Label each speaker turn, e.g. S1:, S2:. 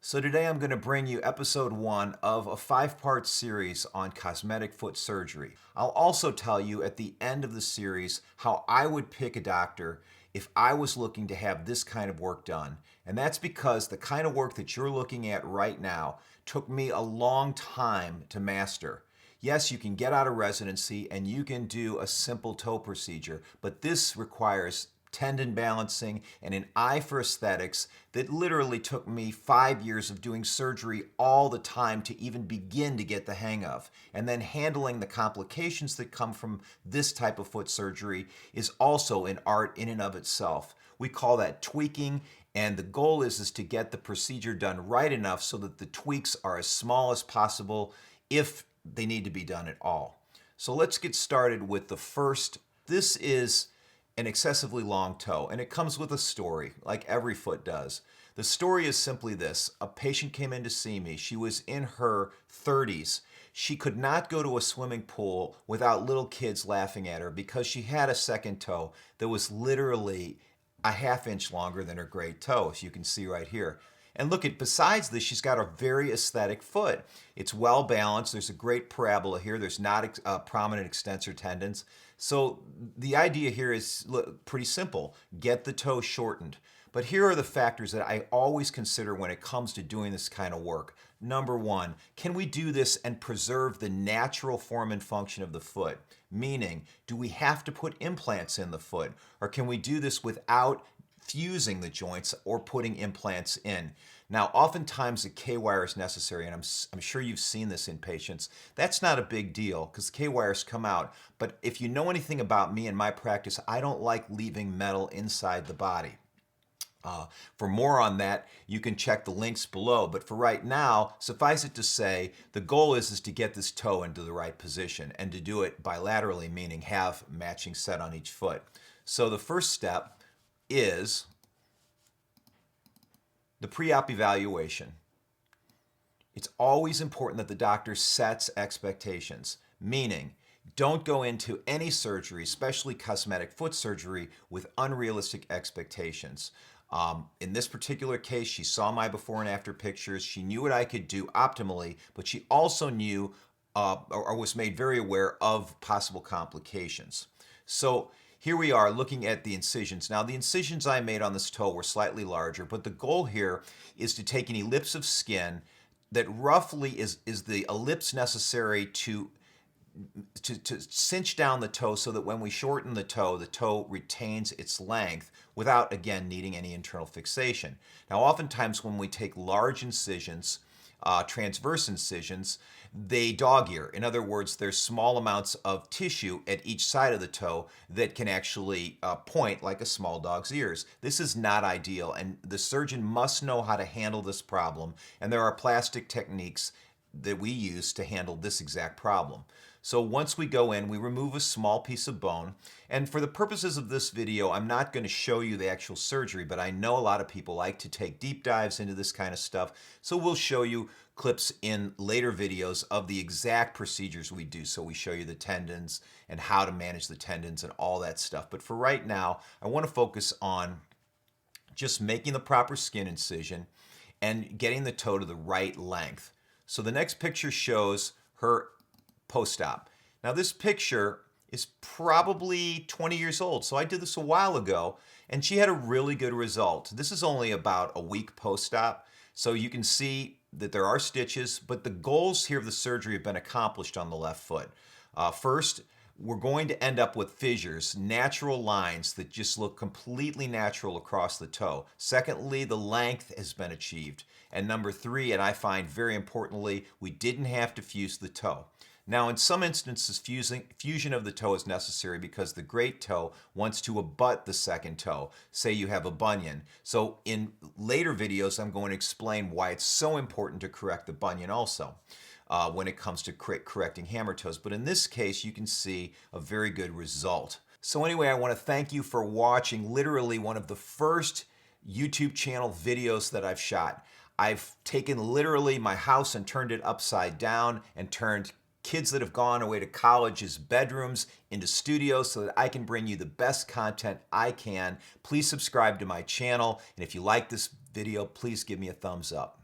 S1: So today I'm going to bring you episode 1 of a 5-part series on cosmetic foot surgery. I'll also tell you at the end of the series how I would pick a doctor if I was looking to have this kind of work done. And that's because the kind of work that you're looking at right now took me a long time to master. Yes, you can get out of residency and you can do a simple toe procedure, but this requires tendon balancing and an eye for aesthetics that literally took me 5 years of doing surgery all the time to even begin to get the hang of. And then handling the complications that come from this type of foot surgery is also an art in and of itself. We call that tweaking, and the goal is to get the procedure done right enough so that the tweaks are as small as possible if they need to be done at all. So let's get started with the first. This is an excessively long toe, and it comes with a story, like every foot does. The story is simply this. A patient came in to see me. She was in her 30s. She could not go to a swimming pool without little kids laughing at her because she had a second toe that was literally a half inch longer than her great toe, as you can see right here. And look, besides this, she's got a very aesthetic foot. It's well balanced. There's a great parabola here. There's not prominent extensor tendons. So the idea here is pretty simple. Get the toe shortened. But here are the factors that I always consider when it comes to doing this kind of work. Number one, can we do this and preserve the natural form and function of the foot? Meaning, do we have to put implants in the foot? Or can we do this without fusing the joints or putting implants in? Now, oftentimes the K-wire is necessary, and I'm sure you've seen this in patients. That's not a big deal because K-wires come out. But if you know anything about me and my practice, I don't like leaving metal inside the body. For more on that, you can check the links below. But for right now, suffice it to say, the goal is to get this toe into the right position and to do it bilaterally, meaning have matching set on each foot. So the first step is the pre-op evaluation. It's always important that the doctor sets expectations, meaning don't go into any surgery, especially cosmetic foot surgery, with unrealistic expectations. In this particular case, she saw my before and after pictures. She knew what I could do optimally, but she also knew or was made very aware of possible complications. So here we are looking at the incisions. Now, the incisions I made on this toe were slightly larger, but the goal here is to take an ellipse of skin that roughly is the ellipse necessary to cinch down the toe so that when we shorten the toe retains its length without, again, needing any internal fixation. Now, oftentimes when we take large incisions, transverse incisions, they dog ear. In other words, there's small amounts of tissue at each side of the toe that can actually point like a small dog's ears. This is not ideal, and the surgeon must know how to handle this problem, and there are plastic techniques that we use to handle this exact problem. So once we go in, we remove a small piece of bone. And for the purposes of this video, I'm not going to show you the actual surgery, but I know a lot of people like to take deep dives into this kind of stuff. So we'll show you clips in later videos of the exact procedures we do. So we show you the tendons and how to manage the tendons and all that stuff. But for right now, I want to focus on just making the proper skin incision and getting the toe to the right length. So the next picture shows her post-op. Now this picture is probably 20 years old, so I did this a while ago, and she had a really good result. This is only about a week post-op, so you can see that there are stitches, but the goals here of the surgery have been accomplished on the left foot. First, we're going to end up with fissures, natural lines that just look completely natural across the toe. Secondly, the length has been achieved. And number three, and I find very importantly, we didn't have to fuse the toe. Now, in some instances, fusion of the toe is necessary because the great toe wants to abut the second toe. Say you have a bunion. So in later videos, I'm going to explain why it's so important to correct the bunion also when it comes to correcting hammer toes. But in this case, you can see a very good result. So anyway, I want to thank you for watching literally one of the first YouTube channel videos that I've shot. I've taken literally my house and turned it upside down and turned kids that have gone away to college's bedrooms into studios so that I can bring you the best content I can. Please subscribe to my channel, and if you like this video, please give me a thumbs up.